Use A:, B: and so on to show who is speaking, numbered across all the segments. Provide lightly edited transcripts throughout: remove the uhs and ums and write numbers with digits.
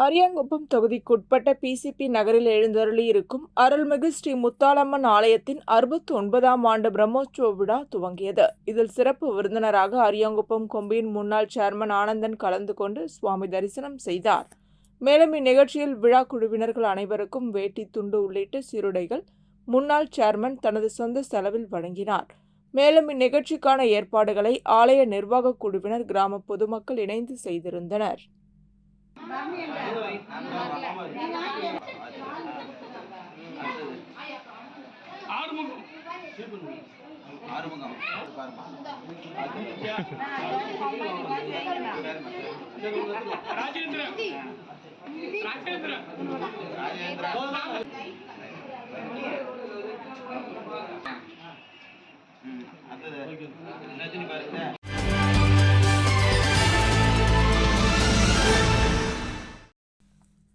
A: அரியாங்குப்பம் தொகுதிக்குட்பட்ட பிசிபி நகரில் எழுந்தருளி இருக்கும் அருள்மிகு ஸ்ரீ முத்தாலம்மன் ஆலயத்தின் 69ஆம் ஆண்டு பிரம்மோற்சவ விழா துவங்கியது. இதில் சிறப்பு விருந்தினராக அரியாங்குப்பம் கொம்பியின் முன்னாள் சேர்மன் ஆனந்தன் கலந்து கொண்டு சுவாமி தரிசனம் செய்தார். மேலும் இந்நிகழ்ச்சியில் விழா குழுவினர்கள் அனைவருக்கும் வேட்டி, துண்டு உள்ளிட்ட சீருடைகள் முன்னாள் சேர்மன் தனது சொந்த செலவில் வழங்கினார். மேலும் இந்நிகழ்ச்சிக்கான ஏற்பாடுகளை ஆலய நிர்வாக குழுவினர், கிராம பொதுமக்கள் இணைந்து செய்திருந்தனர்.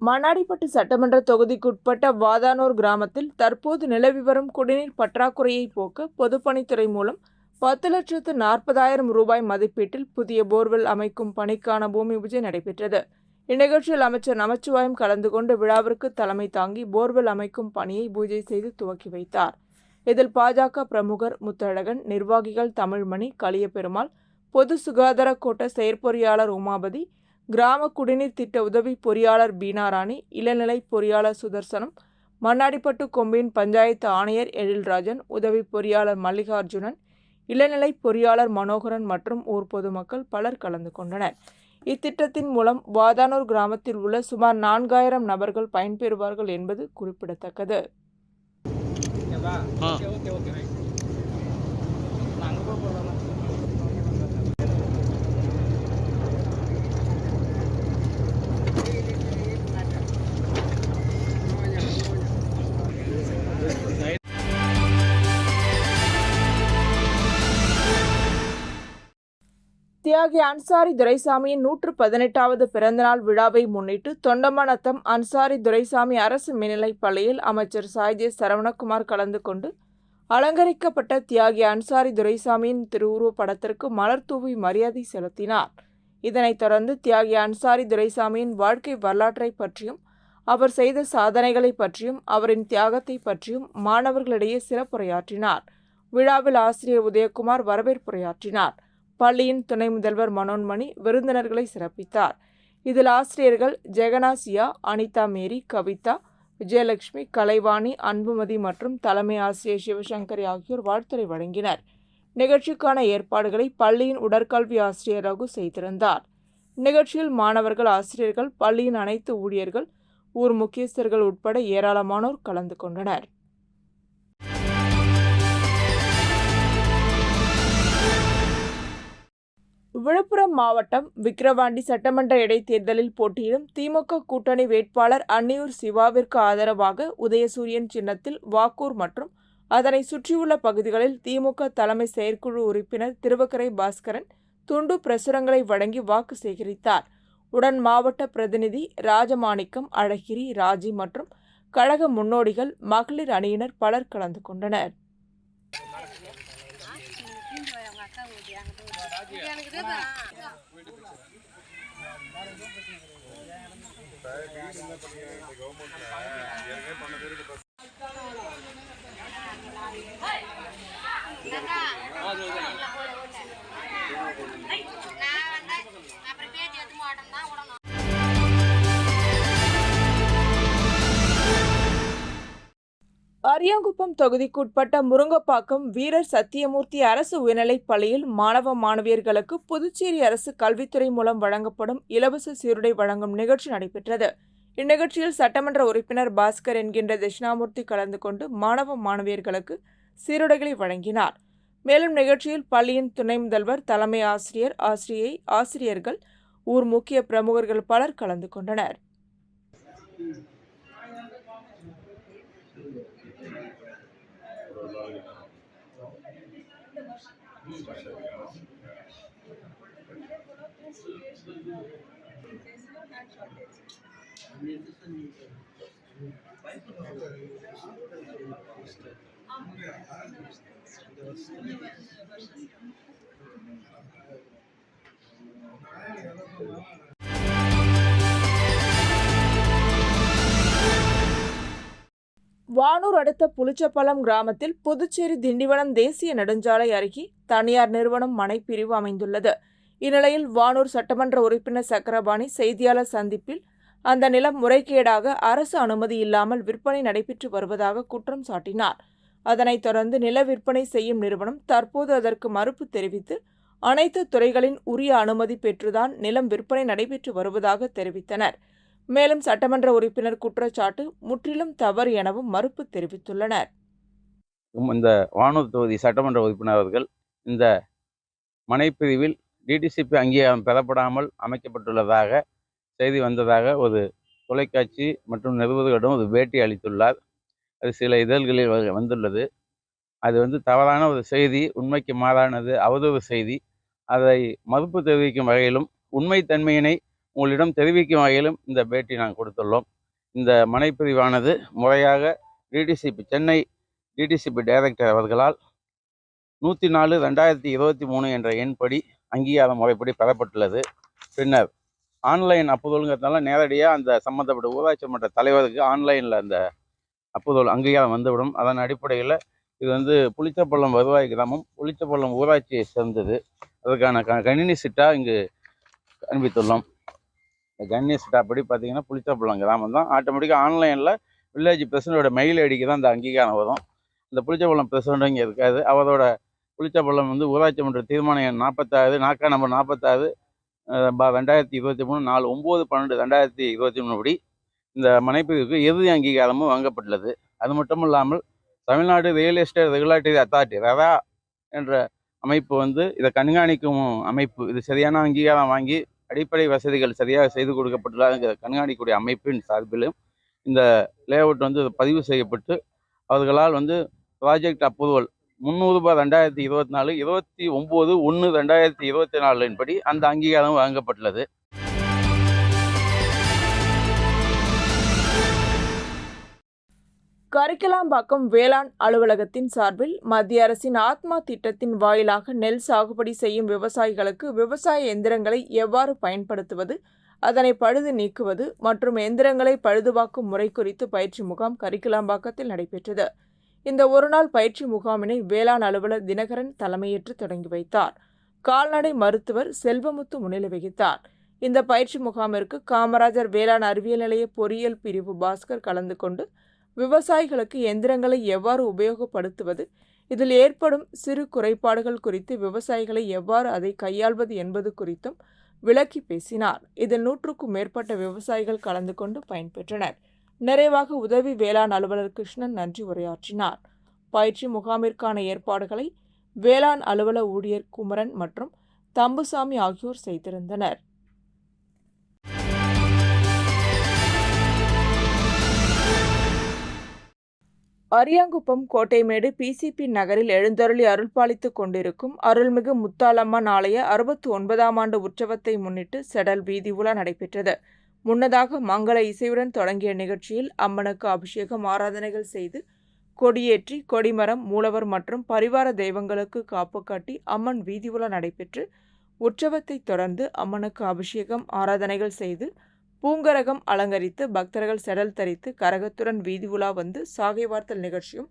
A: மண்ணாடிப்பட்டு சட்டமன்ற தொகுதிக்குட்பட்ட வாதானூர் கிராமத்தில் தற்போது நிலவி வரும் குடிநீர் பற்றாக்குறையை போக்க பொதுப்பணித்துறை மூலம் 10,40,000 ரூபாய் மதிப்பீட்டில் புதிய போர்வெல் அமைக்கும் பணிக்கான பூமி பூஜை நடைபெற்றது. இந்நிகழ்ச்சியில் அமைச்சர் நமச்சிவாயம் கலந்து கொண்டு விழாவிற்கு தலைமை தாங்கி போர்வெல் அமைக்கும் பணியை பூஜை செய்து துவக்கி வைத்தார். இதில் பாஜக பிரமுகர் முத்தழகன், நிர்வாகிகள் தமிழ்மணி, கலியபெருமாள், பொது சுகாதார கோட்ட செயற்பொறியாளர் உமாபதி, கிராம குடிநீர் திட்ட உதவி பொறியாளர் பீனாராணி, இளநிலை பொறியாளர் சுதர்சனம், மண்ணாடிப்பட்டு கொம்பியின் பஞ்சாயத்து ஆணையர் எழில்ராஜன், உதவி பொறியாளர் மல்லிகார்ஜுனன், இளநிலை பொறியாளர் மனோகரன் மற்றும் ஊர் பொதுமக்கள் பலர் கலந்து கொண்டனர். இத்திட்டத்தின் மூலம் வாதானூர் கிராமத்தில் உள்ள சுமார் 4,000 நபர்கள் பயன்பெறுவார்கள் என்பது குறிப்பிடத்தக்கது. தியாகி அன்சாரி துரைசாமியின் 118வது பிறந்தநாள் விழாவை முன்னிட்டு தொண்டமாநத்தம் அன்சாரி துரைசாமி அரசு மேல்நிலைப் பள்ளியில் அமைச்சர் சாய்ஜே சரவணகுமார் கலந்து கொண்டு அலங்கரிக்கப்பட்ட தியாகி அன்சாரி துரைசாமியின் திருவுருவப் படத்திற்கு மலர் தூவி மரியாதை செலுத்தினார். இதனைத் தொடர்ந்து தியாகி அன்சாரி துரைசாமியின் வாழ்க்கை வரலாற்றை பற்றியும், அவர் செய்த சாதனைகளை பற்றியும், அவரின் தியாகத்தை பற்றியும் மாணவர்களிடையே சிறப்புரையாற்றினார். விழாவில் ஆசிரியர் உதயகுமார் வரவேற்புரையாற்றினார். பள்ளியின் துணை முதல்வர் மனோன்மணி விருந்தினர்களை சிறப்பித்தார். இதில் ஆசிரியர்கள் ஜெகனாசியா, அனிதா மேரி, கவிதா, விஜயலட்சுமி, கலைவாணி, அன்புமதி மற்றும் தலைமை ஆசிரியர் சிவசங்கரி ஆகியோர் வாழ்த்துரை வழங்கினர். நிகழ்ச்சிக்கான ஏற்பாடுகளை பள்ளியின் உடற்கல்வி ஆசிரியர் ரகு செய்திருந்தார். நிகழ்ச்சியில் மாணவர்கள், ஆசிரியர்கள், பள்ளியின் அனைத்து ஊழியர்கள், ஊர் முக்கியஸ்தர்கள் உட்பட ஏராளமானோர் கலந்து கொண்டனர். விழுப்புரம் மாவட்டம் விக்கிரவாண்டி சட்டமன்ற இடைத்தேர்தலில் போட்டியிடும் திமுக கூட்டணி வேட்பாளர் அன்னியூர் சிவாவிற்கு ஆதரவாக உதயசூரியன் சின்னத்தில் வாக்கூர் மற்றும் அதனை சுற்றியுள்ள பகுதிகளில் திமுக தலைமை செயற்குழு உறுப்பினர் திருவக்கரை பாஸ்கரன் துண்டு பிரசுரங்களை வழங்கி வாக்கு சேகரித்தார். உடன் மாவட்ட பிரதிநிதி ராஜமாணிக்கம், அழகிரி, ராஜி மற்றும் கழக முன்னோடிகள், மகளிர் அணியினர் பலர் கலந்து கொண்டனர். அரியாங்குப்பம் தொகுதிக்குட்பட்ட முருங்கப்பாக்கம் வீரர் சத்தியமூர்த்தி அரசு உயர்நிலைப் பள்ளியில் மாணவ மாணவியர்களுக்கு புதுச்சேரி அரசு கல்வித்துறை மூலம் வழங்கப்படும் இலவச சீருடை வழங்கும் நிகழ்ச்சி நடைபெற்றது. இந்நிகழ்ச்சியில் சட்டமன்ற உறுப்பினர் பாஸ்கர் என்கின்ற தட்சிணாமூர்த்தி கலந்து கொண்டு மாணவ மாணவியர்களுக்கு சீருடைகளை வழங்கினார். மேலும் நிகழ்ச்சியில் பள்ளியின் துணை முதல்வர், தலைமை ஆசிரியர், ஆசிரியர்கள், ஊர் முக்கிய பிரமுகர்கள் பலர் கலந்து கொண்டனர். வானூர் அடுத்த புளிச்சப்பள்ளம் கிராமத்தில் புதுச்சேரி திண்டிவனம் தேசிய நெடுஞ்சாலை அருகே தனியார் நிறுவனம் மனைப்பிரிவு அமைந்துள்ளது. இந்நிலையில் வானூர் சட்டமன்ற உறுப்பினர் சக்கரபாணி செய்தியாளர் சந்திப்பில் அந்த நிலம் முறைகேடாக அரசு அனுமதி இல்லாமல் விற்பனை நடைபெற்று வருவதாக குற்றம் சாட்டினார். அதனைத் தொடர்ந்து நில விற்பனை செய்யும் நிறுவனம் தற்போது அதற்கு மறுப்பு தெரிவித்து அனைத்து துறைகளின் உரிய அனுமதி பெற்றுதான் நிலம் விற்பனை நடைபெற்று வருவதாக தெரிவித்தனர். மேலும் சட்டமன்ற உறுப்பினர் குற்றச்சாட்டு முற்றிலும் தவறு எனவும் மறுப்பு தெரிவித்துள்ளனர்.
B: இந்த வானூர் தொகுதி சட்டமன்ற உறுப்பினர் அவர்கள் இந்த மனைப்பிரிவில் டிடிசிபி அங்கீகாரம் பெறப்படாமல் அமைக்கப்பட்டுள்ளதாக செய்தி வந்ததாக ஒரு தொலைக்காட்சி மற்றும் நிருபர்களிடம் ஒரு பேட்டி அளித்துள்ளார். அது சில இதழ்களில் வந்துள்ளது. அது தவறான ஒரு செய்தி, உண்மைக்கு மாறானது, அவதூறு செய்தி. அதை மறுப்பு தெரிவிக்கும் வகையிலும் உண்மைத்தன்மையினை உங்களிடம் தெரிவிக்கும் வகையிலும் இந்த பேட்டி நாங்கள் கொடுத்துள்ளோம். இந்த மனைப்பிரிவானது முறையாக சென்னை டிடிசிபி டைரக்டர் அவர்களால் 104/2023 என்ற எண்படி அங்கீகாரம் முறைப்படி பெறப்பட்டுள்ளது. பின்னர் ஆன்லைன் அப்ரூவலுங்கிறதுனால நேரடியாக அந்த சம்மந்தப்பட்ட ஊராட்சி மன்ற தலைவருக்கு ஆன்லைனில் அந்த அப்ரூவல் அங்கீகாரம் வந்துவிடும். அதன் அடிப்படையில் இது புளிச்சப்பள்ளம் வருவாய் கிராமம், புளிச்சப்பள்ளம் ஊராட்சியை சேர்ந்தது. அதற்கான கணினி சிட்டா இங்கு அனுப்பித்துள்ளோம். கணினி சிட்டா படி பார்த்தீங்கன்னா புளிச்சப்பள்ளம் கிராமம் தான். ஆட்டோமேட்டிக்காக ஆன்லைனில் வில்லேஜ் பிரசிடண்டோட மெயில் ஐடிக்கு தான் இந்த அங்கீகாரம் வரும். இந்த புளிச்சப்பள்ளம் பிரசிடண்ட் இங்கே இருக்காது. அவரோட புளிச்சப்பள்ளம் ஊராட்சி மன்ற தீர்மானம் எண் 46 நாக்கா நம்பர் 46 2023 நாள் 9/12/2023 படி இந்த மனைப்பிரிவுக்கு இறுதி அங்கீகாரமும் வழங்கப்பட்டுள்ளது. அது மட்டும் இல்லாமல் Tamil Nadu real estate regulatory authority RERA என்ற அமைப்பு இதை கண்காணிக்கும் அமைப்பு. இது சரியான அங்கீகாரம் வாங்கி அடிப்படை வசதிகள் சரியாக செய்து கொடுக்கப்பட்டுள்ள கண்காணிக்கக்கூடிய அமைப்பின் சார்பிலும் இந்த லேஅவுட் பதிவு செய்யப்பட்டு அவர்களால் ப்ராஜெக்ட் அப்ரூவல் 300/2024 29/1/2024 படி அந்த அங்கீகாரம் வழங்கப்பட்டுள்ளது.
A: கரிக்கலாம்பாக்கம் வேளாண் அலுவலகத்தின் சார்பில் மத்திய அரசின் ஆத்மா திட்டத்தின் வாயிலாக நெல் சாகுபடி செய்யும் விவசாயிகளுக்கு விவசாய எந்திரங்களை எவ்வாறு பயன்படுத்துவது, அதனை பழுது நீக்குவது மற்றும் எந்திரங்களை பழுதுபார்க்கும் முறை குறித்து பயிற்சி முகாம் கரிக்கலாம்பாக்கத்தில் நடைபெற்றது. இந்த ஒருநாள் பயிற்சி முகாமினை வேளாண் அலுவலர் தினகரன் தலைமையேற்று தொடங்கி வைத்தார். கால்நடை மருத்துவர் செல்வமுத்து முன்னிலை வகித்தார். இந்த பயிற்சி முகாமிற்கு காமராஜர் வேளாண் அறிவியல் நிலைய பொறியியல் பிரிவு பாஸ்கர் கலந்து கொண்டு விவசாயிகளுக்கு எந்திரங்களை எவ்வாறு உபயோகப்படுத்துவது, இதில் ஏற்படும் சிறு குறைபாடுகள் குறித்து விவசாயிகளை எவ்வாறு அதை கையாள்வது என்பது குறித்தும் விளக்கி பேசினார். இதில் 100க்கும் மேற்பட்ட விவசாயிகள் கலந்து கொண்டு பயன்பெற்றனர். நிறைவாக உதவி வேளாண் அலுவலர் கிருஷ்ணன் நன்றி உரையாற்றினார். பயிற்சி முகாமிற்கான ஏற்பாடுகளை வேளாண் அலுவலர் ஊழியர் குமரன் மற்றும் தம்புசாமி ஆகியோர் செய்திருந்தனர். அரியாங்குப்பம் கோட்டைமேடு பிசிபி நகரில் எழுந்தருளி அருள்பாலித்துக் கொண்டிருக்கும் அருள்மிகு முத்தாலம்மன் ஆலய 69ஆம் ஆண்டு உற்சவத்தை முன்னிட்டு செடல் வீதி உலா நடைபெற்றது. முன்னதாக மங்கள இசையுடன் தொடங்கிய நிகழ்ச்சியில் அம்மனுக்கு அபிஷேகம் ஆராதனைகள் செய்து கொடியேற்றி கொடிமரம் மூலவர் மற்றும் பரிவார தெய்வங்களுக்கு காப்பு காட்டி அம்மன் வீதி உலா நடைபெற்று உற்சவத்தை தொடர்ந்து அம்மனுக்கு அபிஷேகம் ஆராதனைகள் செய்து பூங்கரகம் அலங்கரித்து பக்தர்கள் செடல் தரித்து கரகத்துடன் வீதி உலா சாகை வார்த்தல் நிகழ்ச்சியும்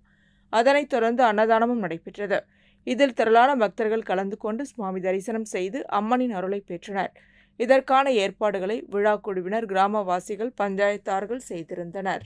A: அதனைத் தொடர்ந்து அன்னதானமும் நடைபெற்றது. இதில் திரளான பக்தர்கள் கலந்து கொண்டு சுவாமி தரிசனம் செய்து அம்மனின் அருளை பெற்றனர். இதற்கான ஏற்பாடுகளை விழா குழுவினர், கிராமவாசிகள், பஞ்சாயத்தார்கள் செய்திருந்தனர்.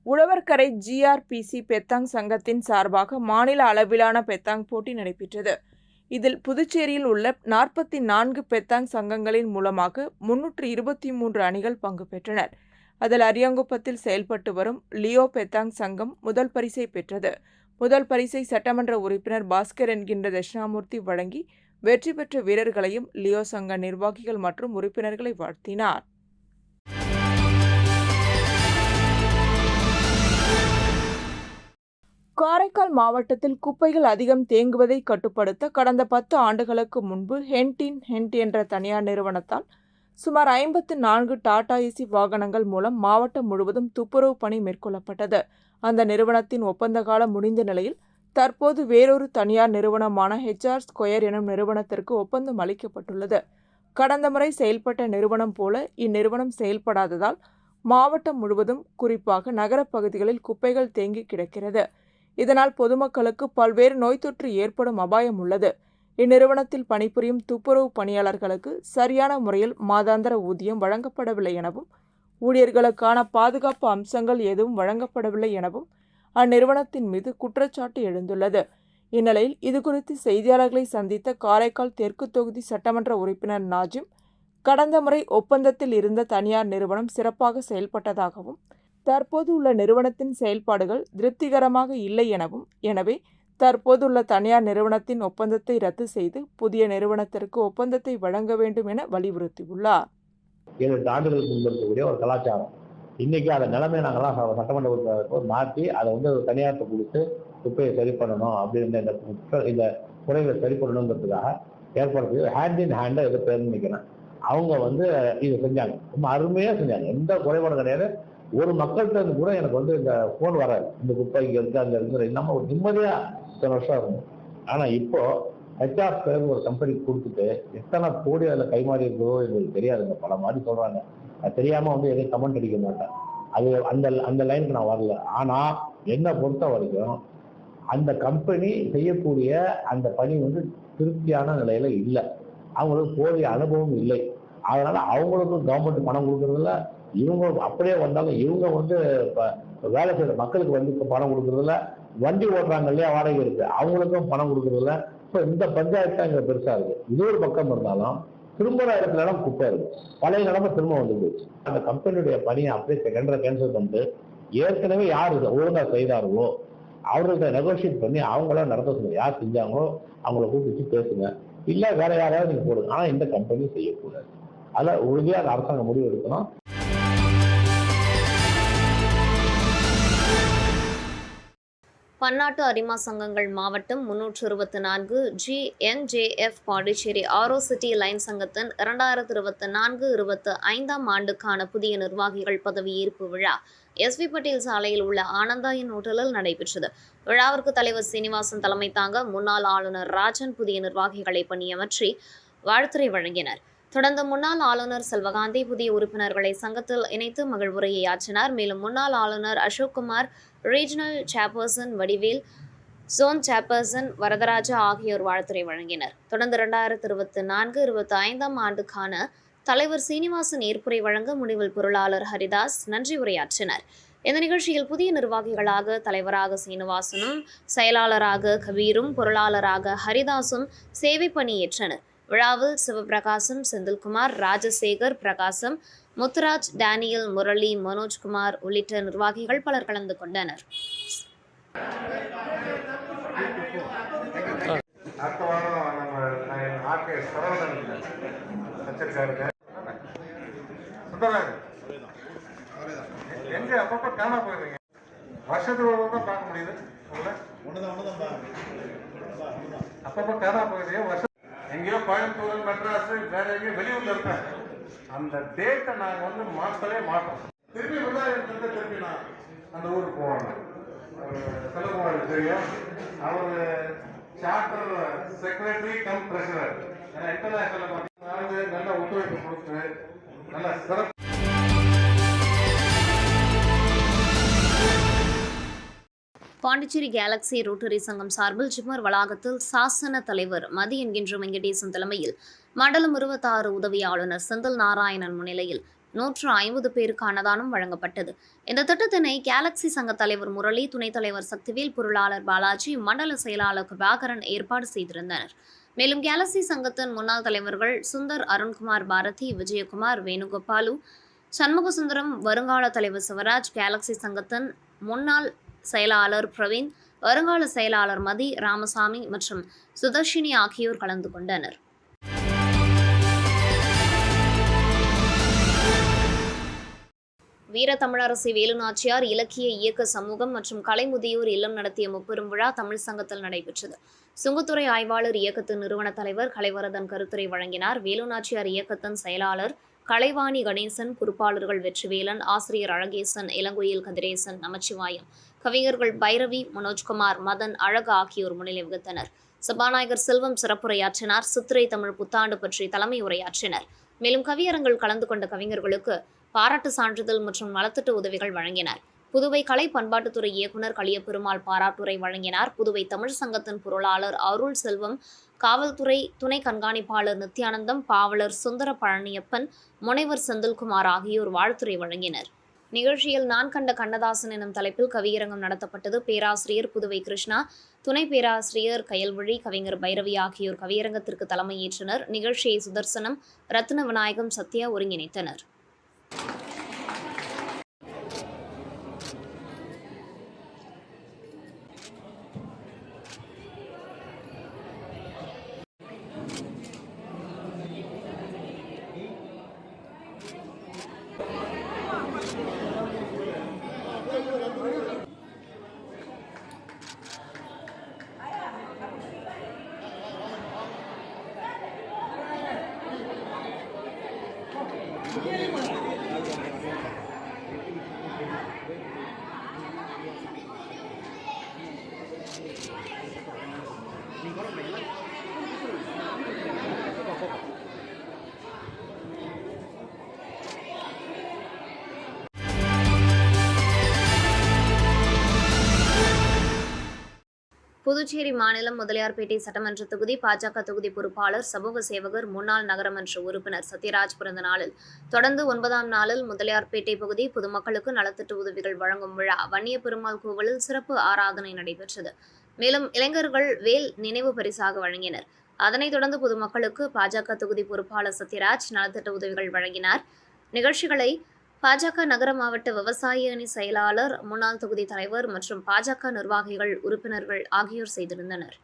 A: உழவர்கரை ஜிஆர்பிசி பெத்தாங் சங்கத்தின் சார்பாக மாநில அளவிலான பெத்தாங் போட்டி நடைபெற்றது. இதில் புதுச்சேரியில் உள்ள 44 பெத்தாங் சங்கங்களின் மூலமாக 323 அணிகள் பங்கு பெற்றனர். அதில் அரியாங்குப்பத்தில் செயல்பட்டு வரும் லியோ பெத்தாங் சங்கம் முதல் பரிசை பெற்றது. முதல் பரிசை சட்டமன்ற உறுப்பினர் பாஸ்கர் என்கின்ற தட்சிணாமூர்த்தி வழங்கி வெற்றி பெற்ற வீரர்களையும் லியோ சங்க நிர்வாகிகள் மற்றும் உறுப்பினர்களை வாழ்த்தினார். காரைக்கால் மாவட்டத்தில் குப்பைகள் அதிகம் தேங்குவதை கட்டுப்படுத்த கடந்த 10 ஆண்டுகளுக்கு முன்பு ஹென்ட் என்ற தனியார் நிறுவனத்தால் சுமார் 54 டாடா ஏசி வாகனங்கள் மூலம் மாவட்டம் முழுவதும் துப்புரவு பணி மேற்கொள்ளப்பட்டது. அந்த நிறுவனத்தின் ஒப்பந்த காலம் முடிந்த நிலையில் தற்போது வேறொரு தனியார் நிறுவனமான HR ஸ்கொயர் எனும் நிறுவனத்திற்கு ஒப்பந்தம் அளிக்கப்பட்டுள்ளது. கடந்த முறை செயல்பட்ட நிறுவனம் போல இந்நிறுவனம் செயல்படாததால் மாவட்டம் முழுவதும் குறிப்பாக நகரப் பகுதிகளில் குப்பைகள் தேங்கி கிடக்கிறது. இதனால் பொதுமக்களுக்கு பல்வேறு நோய் தொற்று ஏற்படும் அபாயம் உள்ளது. இந்நிறுவனத்தில் பணிபுரியும் துப்புரவு பணியாளர்களுக்கு சரியான முறையில் மாதாந்திர ஊதியம் வழங்கப்படவில்லை எனவும் ஊழியர்களுக்கான பாதுகாப்பு அம்சங்கள் எதுவும் வழங்கப்படவில்லை எனவும் அந்நிறுவனத்தின் மீது குற்றச்சாட்டு எழுந்துள்ளது. இந்நிலையில் இதுகுறித்து செய்தியாளர்களை சந்தித்த காரைக்கால் தெற்கு தொகுதி சட்டமன்ற உறுப்பினர் நாஜிம், கடந்த முறை ஒப்பந்தத்தில் இருந்த தனியார் நிறுவனம் சிறப்பாக செயல்பட்டதாகவும் தற்போது உள்ள நிறுவனத்தின் செயல்பாடுகள் திருப்திகரமாக இல்லை எனவும், எனவே தற்போதுள்ள தனியார் நிறுவனத்தின் ஒப்பந்தத்தை ரத்து செய்து புதிய நிறுவனத்திற்கு ஒப்பந்தத்தை வழங்க வேண்டும் என வலியுறுத்தியுள்ளார்.
C: 7 ஆண்டுகளுக்கு முன்பு இருக்கக்கூடிய ஒரு கலாச்சாரம் இன்னைக்கு அந்த நிலைமையை நாங்கள்லாம் சட்டமன்ற உறுப்பினர்கள் மாற்றி அதை தனியார்ட்ட கொடுத்து குப்பையை சரி பண்ணணும் அப்படின்ற இந்த குறைகளை சரி பண்ணணுங்கிறதுக்காக ஏற்படுத்தி ஹேண்ட் இன் ஹேண்டை எது பேர் நினைக்கிறேன். அவங்க இதை செஞ்சாங்க, ரொம்ப அருமையாக செஞ்சாங்க, எந்த குறைபாடும் கிடையாது. ஒரு மக்கள்கிட்ட இருந்து கூட எனக்கு இந்த ஃபோன் வராது, இந்த குப்பை இங்கே இருக்கு அங்கே இருக்கிற இல்லாமல் ஒரு நிம்மதியாக இத்தனை வருஷம் இருக்கும். ஆனால் இப்போ HR ஸ்கொயர் ஒரு கம்பெனிக்கு கொடுத்துட்டு எத்தனை கோடி அதில் கைமாறி இருக்கிறதோ எங்களுக்கு தெரியாதுங்க. பல மாதிரி சொல்கிறாங்க, அது தெரியாமல் எதையும் கமெண்ட் அடிக்க மாட்டேன். அது அந்த லைனுக்கு நான் வரல. ஆனால் என்னை பொறுத்த வரைக்கும் அந்த கம்பெனி செய்யக்கூடிய அந்த பணி திருப்தியான நிலையில இல்லை. அவங்களுக்கு போதிய அனுபவம் இல்லை. அதனால அவங்களுக்கும் கவர்மெண்ட் பணம் கொடுக்கறதில்ல. இவங்க அப்படியே வந்தாலும் இவங்க வேலை செய்யற மக்களுக்கு பணம் கொடுக்கறதில்ல. வண்டி ஓட்டுறாங்க இல்லையா, வாடகை இருக்கு, அவங்களுக்கும் பணம் கொடுக்கறதில்ல. இப்போ இந்த பஞ்சாயத்து தான் இங்க பெருசா இருக்கு. இது ஒரு பக்கம் இருந்தாலும் திரும்புற இடத்துல இடம் குப்பை இருக்கு, பழைய நிலைமை திரும்ப வந்துருச்சு. அந்த கம்பெனியுடைய பணியை அப்படியே செகண்டரை கேன்சல் பண்ணிட்டு ஏற்கனவே யார் ஒழுங்கா செய்தார்களோ அவர்கிட்ட நெகோசியேட் பண்ணி அவங்களாம் நடத்த சொல்லுங்க. யார் செஞ்சாங்களோ அவங்கள கூப்பிட்டு பேசுங்க, இல்லை வேற யாராவது நீங்க போடுங்க. ஆனா இந்த கம்பெனி செய்யக்கூடாது. அதில் உறுதியாக அந்த அரசாங்கம் முடிவு எடுக்கணும்.
D: பன்னாட்டு அரிமா சங்கங்கள் மாவட்டம் 324 GNJF பாண்டிச்சேரி ஆரோ சிட்டி லைன் சங்கத்தின் 2024-25 ஆண்டுக்கான புதிய நிர்வாகிகள் பதவியேற்பு விழா SV பட்டேல் சாலையில் உள்ள ஆனந்தா இன் ஹோட்டலில் நடைபெற்றது. விழாவிற்கு தலைவர் சீனிவாசன் தலைமை தாங்க முன்னாள் ஆளுநர் ராஜன் புதிய நிர்வாகிகளை பணியமர்த்தி வாழ்த்துரை வழங்கினர். தொடர்ந்து முன்னாள் ஆளுநர் செல்வகாந்தி புதிய உறுப்பினர்களை சங்கத்தில் இணைத்து மகிழ்வுரையை ஆற்றினார். மேலும் முன்னாள் ஆளுநர் Ashokkumar, regional chairperson Vadivel, zone chairperson Varadaraja ஆகியோர் வாழ்த்துரை வழங்கினர். தொடர்ந்து 2024-25 ஆண்டுக்கான தலைவர் சீனிவாசன் ஏற்புரை வழங்க முடிவில் பொருளாளர் ஹரிதாஸ் நன்றி உரையாற்றினர். இந்த நிகழ்ச்சியில் புதிய நிர்வாகிகளாக தலைவராக சீனிவாசனும், செயலாளராக கபீரும், பொருளாளராக ஹரிதாசும் சேவை பணியேற்றனர். விழாவில் சிவபிரகாசம், செந்தில்குமார், ராஜசேகர், பிரகாசம், முத்துராஜ், டேனியல், முரளி, மனோஜ்குமார் உள்ளிட்ட நிர்வாகிகள் பலர் கலந்து கொண்டனர்.
E: எங்கேயோ கோயம்புத்தூர், மெட்ராஸ், வேற எங்கேயும் வெளியூர்ல இருப்பேன். அந்த டேட்டை நாங்கள் மாற்றவே மாட்டோம். திருப்பி விழாயத்துக்கு திருப்பி நான் அந்த ஊருக்கு போவாங்க. செல்வகுமாருக்கு தெரியும், அவர் charter secretary cum treasurer. International நல்ல ஒத்துழைப்பு கொடுத்து நல்ல சிறப்பு.
D: பாண்டிச்சேரி கேலக்ஸி ரோட்டரி சங்கம் சார்பில் ஜிப்மர் வளாகத்தில் சாசன தலைவர் மதி என்கின்ற வெங்கடேசன் தலைமையில் மண்டலம் 26 உதவி ஆளுநர் செந்தில் நாராயணன் முன்னிலையில் 150 பேருக்கு அன்னதானம் வழங்கப்பட்டது. இந்த திட்டத்தினை கேலக்ஸி சங்க தலைவர் முரளி, துணைத் தலைவர் சக்திவேல், பொருளாளர் பாலாஜி, மண்டல செயலாளர் பிரபாகரன் ஏற்பாடு செய்திருந்தனர். மேலும் கேலக்ஸி சங்கத்தின் முன்னாள் தலைவர்கள் சுந்தர், அருண்குமார், பாரதி, விஜயகுமார், வேணுகோபாலு, சண்முகசுந்தரம், வருங்கால தலைவர் சிவராஜ், கேலக்ஸி சங்கத்தின் முன்னாள் செயலாளர் பிரவீன், வருங்கால செயலாளர் மதி, ராமசாமி மற்றும் சுதர்ஷினி ஆகியோர் கலந்து கொண்டனர். வீரத்தமிழரசி வேலுநாச்சியார் இலக்கிய இயக்க சமூகம் மற்றும் கலைமுதியோர் இல்லம் நடத்திய முப்பெரும் விழா தமிழ் சங்கத்தில் நடைபெற்றது. சுங்கத்துறை ஆய்வாளர் இயக்கத்தின் நிறுவன தலைவர் கலைவரதன் கருத்துரை வழங்கினார். வேலுநாச்சியார் இயக்கத்தின் செயலாளர் கலைவாணி கணேசன், பொறுப்பாளர்கள் வெற்றிவேலன், ஆசிரியர் அழகேசன், இளங்கோயில் கதிரேசன், நமச்சிவாயம், கவிஞர்கள் பைரவி, மனோஜ்குமார், மதன், அழகு ஆகியோர் முன்னிலை வகித்தனர். சபாநாயகர் செல்வம் சிறப்புரையாற்றினார். சித்திரை தமிழ் புத்தாண்டு பற்றி தலைமை உரையாற்றினர். மேலும் கவியரங்கில் கலந்து கொண்ட கவிஞர்களுக்கு பாராட்டு சான்றிதழ் மற்றும் நலத்திட்ட உதவிகள் வழங்கினார். புதுவை கலை பண்பாட்டுத்துறை இயக்குநர் களியபெருமாள் பாராட்டுரை வழங்கினார். புதுவை தமிழ் சங்கத்தின் பொருளாளர் அருள் செல்வம், காவல்துறை துணை கண்காணிப்பாளர் நித்யானந்தம், பாவலர் சுந்தர பழனியப்பன், முனைவர் செந்தில்குமார் ஆகியோர் வாழ்த்துரை வழங்கினர். நிகழ்ச்சியில் நான் கண்ட கண்ணதாசன் எனும் தலைப்பில் கவியரங்கம் நடத்தப்பட்டது. பேராசிரியர் புதுவை கிருஷ்ணா, துணை பேராசிரியர் கயல்வழி, கவிஞர் பைரவி ஆகியோர் கவியரங்கத்திற்கு தலைமையேற்றனர். நிகழ்ச்சியை சுதர்சனம், ரத்ன விநாயகம், சத்யா ஒருங்கிணைத்தனர். புதுச்சேரி மாநிலம் முதலியார்பேட்டை சட்டமன்ற தொகுதி பாஜக தொகுதி பொறுப்பாளர், சமூக சேவகர், முன்னாள் நகரமன்ற உறுப்பினர் சத்யராஜ் பிறந்த நாளில் தொடர்ந்து 9ஆம் நாளில் முதலியார்பேட்டை பகுதி பொதுமக்களுக்கு நலத்திட்ட உதவிகள் வழங்கும் விழா வன்னிய பெருமாள் கோவிலில் சிறப்பு ஆராதனை நடைபெற்றது. மேலும் இளைஞர்கள் வேல் நினைவு பரிசாக வழங்கினர். அதனைத் தொடர்ந்து பொதுமக்களுக்கு பாஜக தொகுதி பொறுப்பாளர் சத்யராஜ் நலத்திட்ட உதவிகள் வழங்கினார். நிகழ்ச்சிகளை பாஜக நகர மாவட்ட விவசாய அணி செயலாளர், முன்னாள் தொகுதி தலைவர் மற்றும் பாஜக நிர்வாகிகள், உறுப்பினர்கள் ஆகியோர் செய்திருந்தனர்.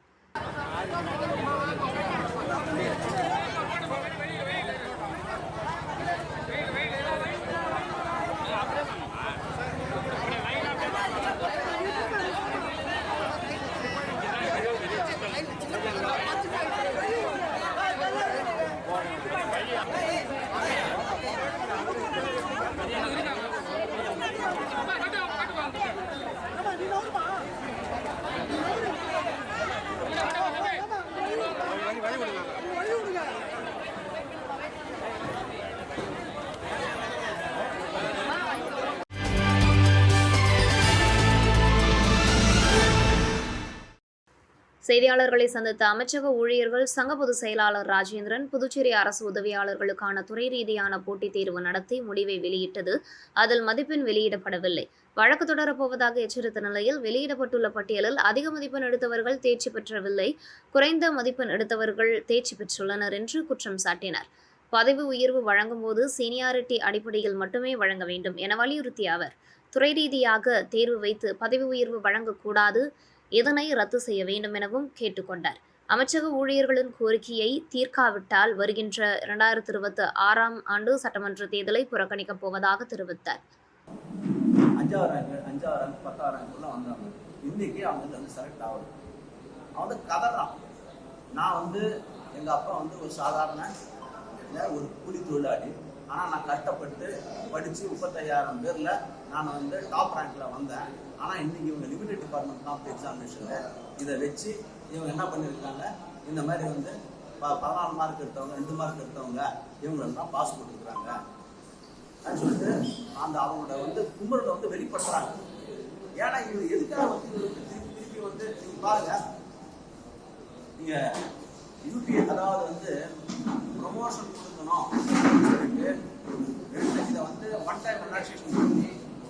D: செய்தியாளர்களை சந்தித்த அமைச்சக ஊழியர்கள் சங்க பொதுச் செயலாளர் ராஜேந்திரன், புதுச்சேரி அரசு உதவியாளர்களுக்கான துறை ரீதியான போட்டித் தேர்வு நடத்தி முடிவை வெளியிட்டது. அதில் மதிப்பெண் வெளியிடப்படவில்லை. வழக்கு தொடரப்போவதாக எச்சரித்த நிலையில் வெளியிடப்பட்டுள்ள பட்டியலில் அதிக மதிப்பெண் எடுத்தவர்கள் தேர்ச்சி பெற்றவில்லை, குறைந்த மதிப்பெண் எடுத்தவர்கள் தேர்ச்சி பெற்றுள்ளனர் என்று குற்றம் சாட்டினார். பதவி உயர்வு வழங்கும் போது சீனியாரிட்டி அடிப்படையில் மட்டுமே வழங்க வேண்டும் என வலியுறுத்திய அவர், துறை ரீதியாக தேர்வு வைத்து பதவி உயர்வு வழங்கக்கூடாது, இதனை ரத்து செய்ய வேண்டும் எனவும் கேட்டுக்கொண்டார். அமைச்சக ஊழியர்களின் கோரிக்கையை தீர்க்காவிட்டால் வருகின்ற 2026ஆம் ஆண்டு சட்டமன்ற தேர்தலை புறக்கணிக்கப் போவதாக தெரிவித்தார்.
F: 5ஆம் ரேங்க் 10ஆம் ரேங்க்குள்ள வந்தாங்க. இன்னைக்கு அவங்க வந்து செலக்ட் ஆகணும். அவன் கதறான். நான் எங்கள் அப்பா ஒரு சாதாரண ஒரு கூலி தொழிலாளி. ஆனால் நான் கஷ்டப்பட்டு படித்து 35,000 பேரில் நான் டாப் ரேங்கில் வந்தேன். ஆனால் இன்றைக்கி இவங்க லிமிடெட் டிபார்ட்மெண்ட் ஆஃப் எக்ஸாமினேஷனில் இதை வச்சு இவங்க என்ன பண்ணியிருக்காங்க, இந்த மாதிரி 14 மார்க் எடுத்தவங்க, 2 மார்க் எடுத்தவங்க இவங்களெல்லாம் பாஸ் போட்டுருக்குறாங்க அப்படின்னு சொல்லிட்டு அவங்களோட கும்பலை வெளிப்படுத்துகிறாங்க. ஏன்னா இவங்க எதுக்காக திருப்பி நீங்கள் பாருங்க, நீங்கள் யூபிஏ அதாவது ப்ரொமோஷன் கொடுக்கணும் சொல்லிட்டு இதை ஒன் டைம் ரிலாக்ஸேஷன் பண்ணி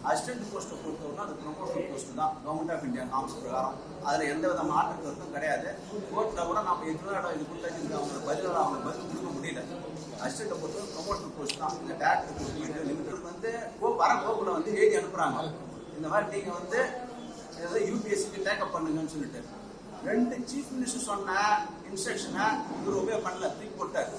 F: அசிஸ்டன்ட் போஸ்ட்டை பொறுத்தவரை அது ப்ரொமோஷன் போஸ்ட் தான் கவர்மெண்ட் ஆஃப் இந்தியா நாம்ஸ் பிரகாரம். அதில் எந்த வித மாற்று கருத்தும் கிடையாது. கோர்ட்டில் கூட நம்ம எத்தனை இடம் இது கொடுத்தாச்சு அவங்க பதில் கொடுக்க முடியல. அசிஸ்டண்ட்டை பொறுத்தவரை ப்ரொமோஷன் போஸ்ட் தான். இந்த டேரக்டர் லிமிட் வர கோப்பில் எழுதி அனுப்புகிறாங்க, இந்த மாதிரி நீங்கள் யூபிஎஸ்சிக்கு டேக்கப் பண்ணுங்கன்னு சொல்லிட்டு 2 சீஃப் மினிஸ்டர் சொன்ன இன்ஸ்ட்ரக்ஷனை இவர் உபயோக பண்ணல, தூக்கி போட்டார்.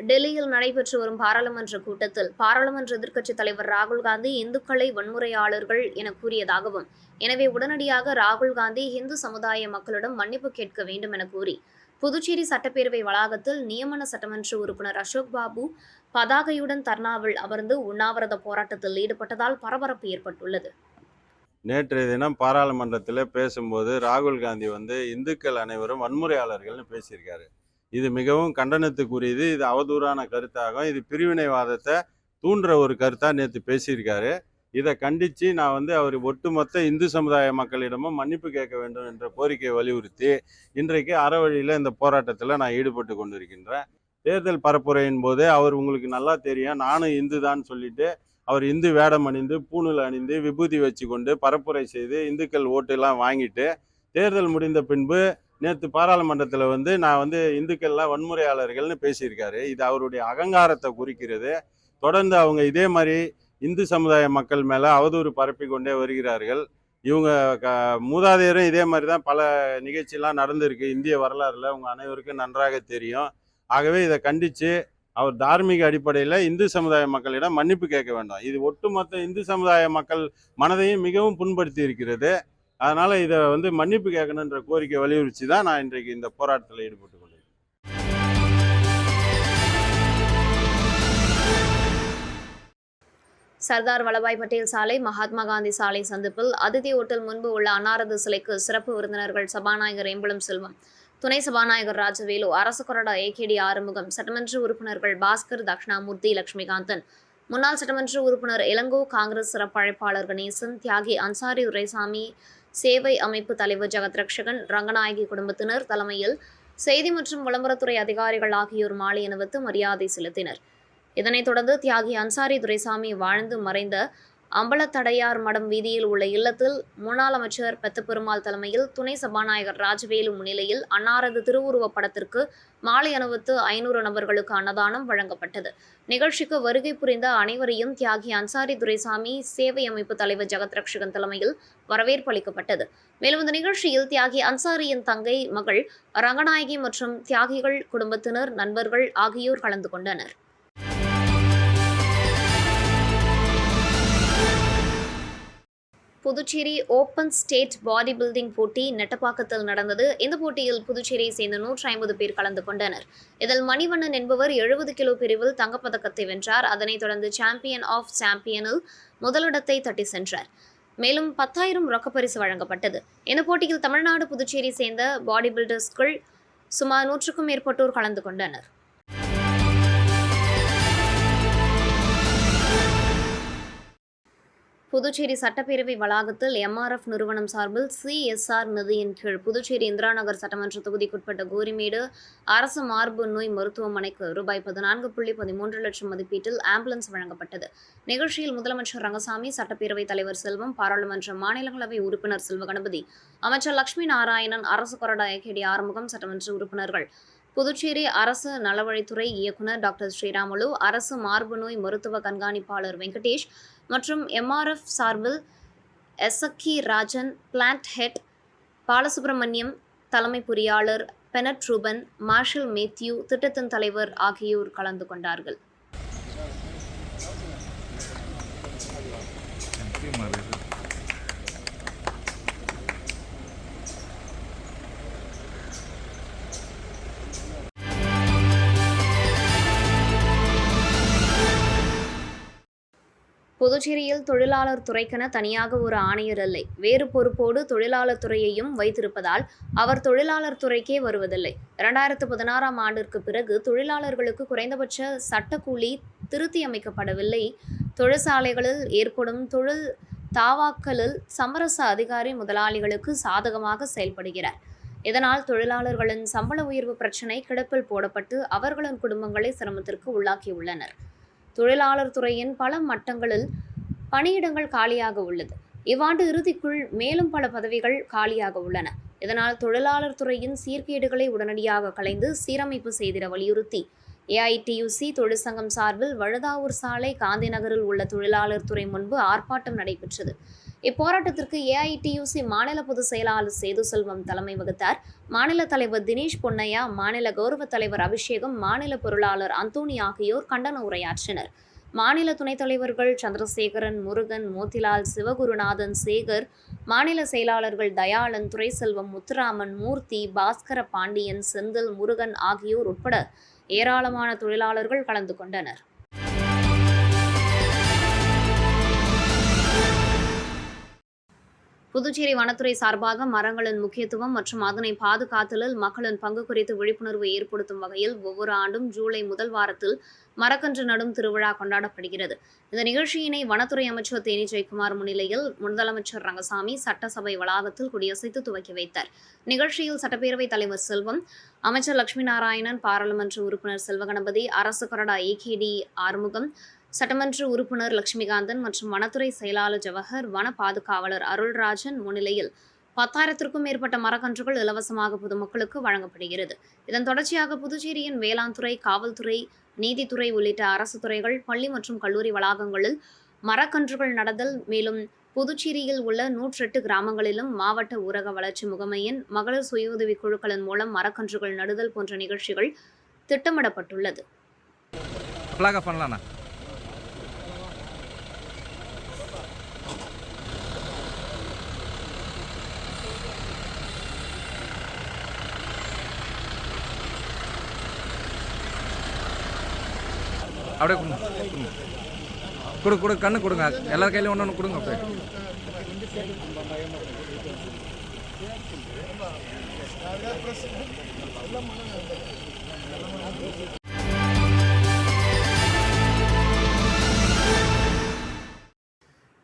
D: டெல்லியில் நடைபெற்று வரும் பாராளுமன்ற கூட்டத்தில் பாராளுமன்ற எதிர்க்கட்சித் தலைவர் ராகுல் காந்தி இந்துக்களை வன்முறையாளர்கள் என கூறியதாகவும், எனவே உடனடியாக ராகுல் காந்தி இந்து சமுதாய மக்களிடம் மன்னிப்பு கேட்க வேண்டும் என கூறி புதுச்சேரி சட்டப்பேரவை வளாகத்தில் நியமன சட்டமன்ற உறுப்பினர் அசோக் பாபு பதாகையுடன் தர்ணாவில் அமர்ந்து உண்ணாவிரத போராட்டத்தில் ஈடுபட்டதால் பரபரப்பு ஏற்பட்டுள்ளது.
G: நேற்றைய தினம் பாராளுமன்றத்தில் பேசும்போது ராகுல் காந்தி இந்துக்கள் அனைவரும் வன்முறையாளர்கள்னு பேசியிருக்காரு. இது மிகவும் கண்டனத்துக்குரியது. இது அவதூறான கருத்தாகும். இது பிரிவினைவாதத்தை தூண்டுற ஒரு கருத்தாக நேற்று பேசியிருக்காரு. இதை கண்டித்து நான் அவர் ஒட்டுமொத்த இந்து சமுதாய மக்களிடமும் மன்னிப்பு கேட்க வேண்டும் என்ற கோரிக்கையை வலியுறுத்தி இன்றைக்கு அறவழியில் இந்த போராட்டத்தில் நான் ஈடுபட்டு கொண்டிருக்கின்றேன். தேர்தல் பரப்புரையின் போது அவர் உங்களுக்கு நல்லா தெரியும், நானும் இந்து தான் சொல்லிட்டு அவர் இந்து வேடம் அணிந்து பூணூல் அணிந்து விபூதி வச்சு கொண்டு பரப்புரை செய்து இந்துக்கள் ஓட்டெல்லாம் வாங்கிட்டு தேர்தல் முடிந்த பின்பு நேற்று பாராளுமன்றத்தில் நான் இந்துக்கள்லாம் வன்முறையாளர்கள்னு பேசியிருக்காரு. இது அவருடைய அகங்காரத்தை குறிக்கிறது. தொடர்ந்து அவங்க இதே மாதிரி இந்து சமுதாய மக்கள் மேலே அவதூறு பரப்பி கொண்டே வருகிறார்கள். இவங்க மூதாதையரும் இதே மாதிரி தான் பல நிகழ்ச்சியெல்லாம் நடந்திருக்கு இந்திய வரலாறுல, உங்கள் அனைவருக்கும் நன்றாக தெரியும். ஆகவே இதை கண்டித்து அவர் தார்மீக அடிப்படையில் இந்து சமுதாய மக்களிடம் மன்னிப்பு கேட்க வேண்டும். இது ஒட்டுமொத்த இந்து சமுதாய மக்கள் மனதையும் மிகவும் புண்படுத்தி இருக்கிறது. அதனால் இதை மன்னிப்பு கேட்கணுன்ற கோரிக்கை வலியுறுத்தி தான் நான் இன்றைக்கு இந்த போராட்டத்தில் ஈடுபட்டு கொண்டேன்.
D: சர்தார் வல்லபாய் பட்டேல் சாலை மகாத்மா காந்தி சாலை சந்திப்பில் அதிதி ஓட்டல் முன்பு உள்ள அன்னாரது சிலைக்கு சிறப்பு விருந்தினர்கள் சபாநாயகர் ஏம்பலம் செல்வம், துணை சபாநாயகர் ராஜவேலு, அரசு கொறடா ஏகேடி ஆறுமுகம், சட்டமன்ற உறுப்பினர்கள் பாஸ்கர், தக்ஷணாமூர்த்தி, லட்சுமிகாந்தன், முன்னாள் சட்டமன்ற உறுப்பினர் இளங்கோ, காங்கிரஸ் சிறப்பு அழைப்பாளர் கணேசன், தியாகி அன்சாரி துரைசாமி, சேவை அமைப்பு தலைவர் ஜெகத் ரக்ஷகன், ரங்கநாயகி குடும்பத்தினர் தலைமையில் செய்தி மற்றும் விளம்பரத்துறை அதிகாரிகள் ஆகியோர் மாலை அணிவித்து மரியாதை செலுத்தினர். இதனைத் தொடர்ந்து தியாகி அன்சாரி துரைசாமி வாழ்ந்து மறைந்த அம்பலத்தடையார் மடம் வீதியில் உள்ள இல்லத்தில் முன்னாள் அமைச்சர் பெத்தபெருமாள் தலைமையில் துணை சபாநாயகர் ராஜவேலு முன்னிலையில் அன்னாரது திருவுருவப் படத்திற்கு மாலை அணிவித்து 500 நபர்களுக்கு அன்னதானம் வழங்கப்பட்டது. நிகழ்ச்சிக்கு வருகை புரிந்த அனைவரையும் தியாகி அன்சாரி துரைசாமி சேவை அமைப்பு தலைவர் ஜெகத் ரக்ஷகன் தலைமையில் வரவேற்பு அளிக்கப்பட்டது. மேலும் இந்த நிகழ்ச்சியில் தியாகி அன்சாரியின் தங்கை மகள் ரங்கநாயகி மற்றும் தியாகிகள் குடும்பத்தினர், நண்பர்கள் ஆகியோர் கலந்து கொண்டனர். Puducherry open state body building போட்டி நெட்டப்பாக்கத்தில் நடந்தது. இந்த போட்டியில் புதுச்சேரியை சேர்ந்த 150 பேர் கலந்து கொண்டனர். இதில் மணிவண்ணன் என்பவர் 70 கிலோ பிரிவில் தங்கப்பதக்கத்தை வென்றார். அதனைத் தொடர்ந்து சாம்பியன் ஆஃப் சாம்பியனில் முதலிடத்தை தட்டி சென்றார். மேலும் 10,000 ரொக்கப்பரிசு வழங்கப்பட்டது. இந்த போட்டியில் தமிழ்நாடு, புதுச்சேரி சேர்ந்த பாடி பில்டர்ஸ்கள் சுமார் 100க்கும் மேற்பட்டோர் கலந்து கொண்டனர். புதுச்சேரி சட்டப்பேரவை வளாகத்தில் MRF நிறுவனம் சார்பில் CSR நிதியின் கீழ் புதுச்சேரி இந்திரா நகர் சட்டமன்ற தொகுதிக்குட்பட்ட கோரிமேடு அரசு மார்பு நோய் மருத்துவமனைக்கு ரூபாய் 14.13 லட்சம் மதிப்பீட்டில் ஆம்புலன்ஸ் வழங்கப்பட்டது. நிகழ்ச்சியில் முதலமைச்சர் ரங்கசாமி, சட்டப்பேரவைத் தலைவர் செல்வம், பாராளுமன்ற மாநிலங்களவை உறுப்பினர் செல்வகணபதி, அமைச்சர் லட்சுமி நாராயணன், அரசு கொறடா ஏகேடி ஆறுமுகம், சட்டமன்ற உறுப்பினர்கள், புதுச்சேரி அரசு நலவழித்துறை இயக்குநர் டாக்டர் ஸ்ரீராமுலு, அரசு மார்பு நோய் மருத்துவ கண்காணிப்பாளர் வெங்கடேஷ் மற்றும் MRF சார்பில் எஸ்ஸக்கி ராஜன், பிளான்ட் ஹெட் பாலசுப்ரமணியம், தலைமை பொறியாளர் பெனட் ரூபன், மார்ஷல் மேத்யூ, திட்டத்தின் தலைவர் ஆகியோர் கலந்து கொண்டார்கள். புதுச்சேரியில் தொழிலாளர் துறைக்கென தனியாக ஒரு ஆணையர் இல்லை. வேறு பொறுப்போடு தொழிலாளர் துறையையும் வைத்திருப்பதால் அவர் தொழிலாளர் துறைக்கே வருவதில்லை. 2016ஆம் ஆண்டிற்கு பிறகு தொழிலாளர்களுக்கு குறைந்தபட்ச சட்டக்கூலி திருத்தி அமைக்கப்படவில்லை. தொழிற்சாலைகளில் ஏற்படும் தொழில் தாவாக்களில் சமரச அதிகாரி முதலாளிகளுக்கு சாதகமாக செயல்படுகிறார். இதனால் தொழிலாளர்களின் சம்பள உயர்வு பிரச்சினை கிடப்பில் போடப்பட்டு அவர்களின் குடும்பங்களை சிரமத்திற்கு உள்ளாக்கியுள்ளனர். தொழிலாளர் துறையின் பல மட்டங்களில் பணியிடங்கள் காலியாக உள்ளது. இவ்வாண்டு இறுதிக்குள் மேலும் பல பதவிகள் காலியாக உள்ளன. இதனால் தொழிலாளர் துறையின் சீர்கேடுகளை உடனடியாக களைந்து சீரமைப்பு செய்திட வலியுறுத்தி AITUC தொழிற்சங்கம் சார்பில் வழுதாவூர் சாலை, காந்தி நகரில் உள்ள தொழிலாளர் துறை முன்பு ஆர்ப்பாட்டம் நடைபெற்றது. இப்போராட்டத்திற்கு ஏஐடியூசி மாநில பொதுச் செயலாளர் சேது செல்வம் தலைமை வகித்தார். மாநில தலைவர் தினேஷ் பொன்னையா, மாநில கௌரவ தலைவர் அபிஷேகம், மாநில பொருளாளர் அந்தோணி ஆகியோர் கண்டன உரையாற்றினர். மாநில துணைத் தலைவர்கள் சந்திரசேகரன், முருகன், மோத்திலால், சிவகுருநாதன், சேகர், மாநில செயலாளர்கள் தயாளன், துரைசெல்வம், முத்துராமன், மூர்த்தி, பாஸ்கர பாண்டியன், செந்தில், முருகன் ஆகியோர் உட்பட ஏராளமான தொழிலாளர்கள் கலந்து கொண்டனர். புதுச்சேரி வனத்துறை சார்பாக மரங்களின் முக்கியத்துவம் மற்றும் அதனை பாதுகாத்தலில் மக்களின் பங்கு குறித்து விழிப்புணர்வு ஏற்படுத்தும் வகையில் ஒவ்வொரு ஆண்டும் ஜூலை முதல் வாரத்தில் மரக்கன்று நடும் திருவிழா கொண்டாடப்படுகிறது. இந்த நிகழ்ச்சியினை வனத்துறை அமைச்சர் தேனி ஜெயக்குமார் முன்னிலையில் முதலமைச்சர் ரங்கசாமி சட்டசபை வளாகத்தில் கொடியசைத்து துவக்கி வைத்தார். நிகழ்ச்சியில் சட்டப்பேரவைத் தலைவர் செல்வம், அமைச்சர் லட்சுமி நாராயணன், பாராளுமன்ற உறுப்பினர் செல்வகணபதி, அரசு கொறடா ஏகேடி ஆறுமுகம், சட்டமன்ற உறுப்பினர் லட்சுமிகாந்தன் மற்றும் வனத்துறை செயலாளர் ஜவஹர், வன பாதுகாவலர் அருள்ராஜன் முன்னிலையில் 10,000க்கும் மேற்பட்ட மரக்கன்றுகள் இலவசமாக பொதுமக்களுக்கு வழங்கப்படுகிறது. இதன் தொடர்ச்சியாக புதுச்சேரியின் வேளாண் துறை, காவல்துறை, நீதித்துறை உள்ளிட்ட அரசு துறைகள், பள்ளி மற்றும் கல்லூரி வளாகங்களில் மரக்கன்றுகள் நடதல், மேலும் புதுச்சேரியில் உள்ள 108 கிராமங்களிலும் மாவட்ட ஊரக வளர்ச்சி முகமையின் மகளிர் சுய உதவி குழுக்களின் மூலம் மரக்கன்றுகள் நடுதல் போன்ற நிகழ்ச்சிகள் திட்டமிடப்பட்டுள்ளது.
H: அப்படியே கொடு கண்ணு கொடுங்க, எல்லார் கையிலும் ஒன்று கொடுங்க. அப்படியே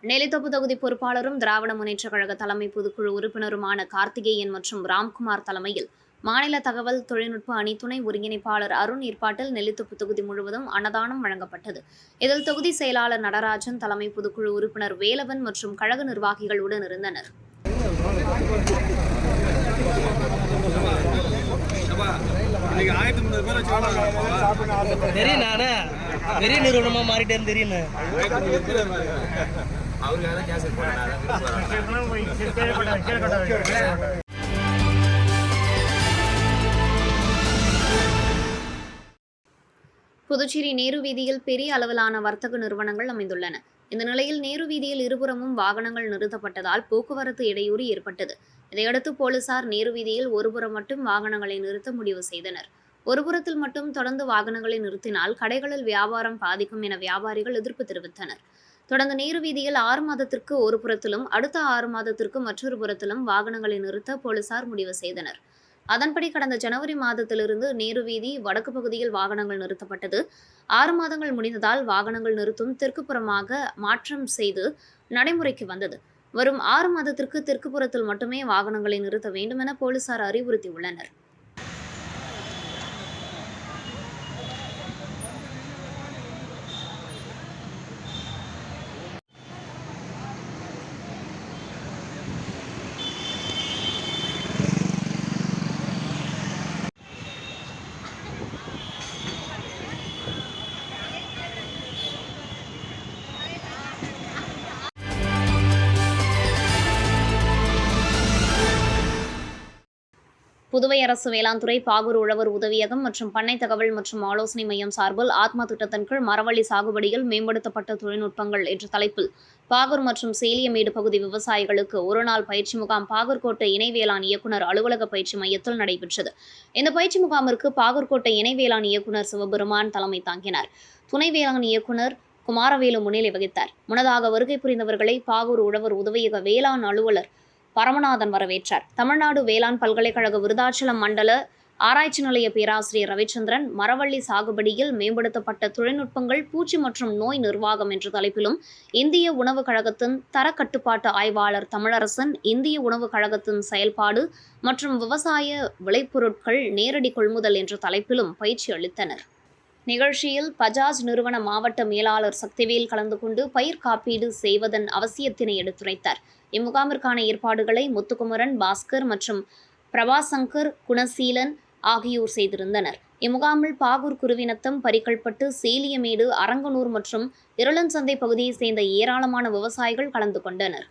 D: நெல்லித்தோப்பு தொகுதி பொறுப்பாளரும் திராவிட முன்னேற்றக் கழக தலைமை பொதுக்குழு உறுப்பினருமான கார்த்திகேயன் மற்றும் ராம்குமார் தலைமையில் மாநில தகவல் தொழில்நுட்ப அணி துணை ஒருங்கிணைப்பாளர் அருண் ஏற்பாட்டில் நெல்லித்தோப்பு தொகுதி முழுவதும் அன்னதானம் வழங்கப்பட்டது. இதில் தொகுதி செயலாளர் நடராஜன், தலைமை பொதுக்குழு உறுப்பினர் வேலவன் மற்றும் கழக நிர்வாகிகள் உடன் இருந்தனர்.
I: பெரிய நிறுவனமா மாறிட்டேன்னு தெரியும்.
D: புதுச்சேரி நேரு வீதியில் பெரிய அளவிலான வர்த்தக நிறுவனங்கள் அமைந்துள்ளன. இந்த நிலையில் நேரு வீதியில் இருபுறமும் வாகனங்கள் நிறுத்தப்பட்டதால் போக்குவரத்து இடையூறு ஏற்பட்டது. இதையடுத்து போலீசார் நேரு வீதியில் ஒருபுறம் மட்டும் வாகனங்களை நிறுத்த முடிவு செய்தனர். ஒருபுறத்தில் மட்டும் தொடர்ந்து வாகனங்களை நிறுத்தினால் கடைகளில் வியாபாரம் பாதிக்கும் என வியாபாரிகள் எதிர்ப்பு தெரிவித்தனர். தொடர்ந்து நேரு வீதியில் 6 மாதத்திற்கு ஒரு புறத்திலும் அடுத்த 6 மாதத்திற்கு மற்றொரு புறத்திலும் வாகனங்களை நிறுத்த போலீசார் முடிவு செய்தனர். அதன்படி கடந்த ஜனவரி மாதத்திலிருந்து நேரு வீதி வடக்கு பகுதியில் வாகனங்கள் நிறுத்தப்பட்டது. 6 மாதங்கள் முடிந்ததால் வாகனங்கள் நிறுத்தும் தெற்கு புறமாக மாற்றம் செய்து நடைமுறைக்கு வந்தது. வரும் 6 மாதத்திற்கு தெற்கு புறத்தில் மட்டுமே வாகனங்களை நிறுத்த வேண்டும் என போலீசார் அறிவுறுத்தியுள்ளனர். புதுவை அரசு வேளாண் துறை, பாகூர் உழவர் உதவியகம் மற்றும் பண்ணை தகவல் மற்றும் ஆலோசனை மையம் சார்பில் ஆத்மா திட்டத்தின் கீழ் மரவள்ளி சாகுபடியில் மேம்படுத்தப்பட்ட தொழில்நுட்பங்கள் என்ற தலைப்பில் பாகூர் மற்றும் சேலியமேடு பகுதி விவசாயிகளுக்கு ஒருநாள் பயிற்சி முகாம் பாகூர்கோட்டை இணை வேளாண் இயக்குநர் அலுவலக பயிற்சி மையத்தில் நடைபெற்றது. இந்த பயிற்சி முகாமிற்கு பாகூர்கோட்டை இணை வேளாண் இயக்குநர் சிவபெருமான் தலைமை தாங்கினார். துணை வேளாண் இயக்குநர் குமாரவேலு முன்னிலை வகித்தார். முன்னதாக வருகை புரிந்தவர்களை பாகூர் உழவர் உதவியக வேளாண் அலுவலர் பரமநாதன் வரவேற்றார். தமிழ்நாடு வேளாண் பல்கலைக்கழக விருதாச்சலம் மண்டல ஆராய்ச்சி நிலைய பேராசிரியர் ரவிச்சந்திரன் மரவள்ளி சாகுபடியில் மேம்படுத்தப்பட்ட தொழில்நுட்பங்கள், பூச்சி மற்றும் நோய் நிர்வாகம் என்ற தலைப்பிலும், இந்திய உணவுக் கழகத்தின் தரக்கட்டுப்பாட்டு ஆய்வாளர் தமிழரசன் இந்திய உணவுக் கழகத்தின் செயல்பாடு மற்றும் விவசாய விளைபொருட்கள் நேரடி கொள்முதல் என்ற தலைப்பிலும் பயிற்சி அளித்தனர். நிகழ்ச்சியில் பஜாஜ் நிறுவன மாவட்ட மேலாளர் சக்திவேல் கலந்து கொண்டு பயிர் காப்பீடு செய்வதன் அவசியத்தினை எடுத்துரைத்தார். இம்முகாமிற்கான ஏற்பாடுகளை முத்துக்குமரன், பாஸ்கர் மற்றும் பிரபாசங்கர், குணசீலன் ஆகியோர் செய்திருந்தனர். இம்முகாமில் பாகூர் குருவினத்தம், பரிக்கல்பட்டு, சேலியமேடு, அரங்கனூர் மற்றும் இருளஞ்சந்தை பகுதியைச் சேர்ந்த ஏராளமான விவசாயிகள் கலந்து கொண்டனர்.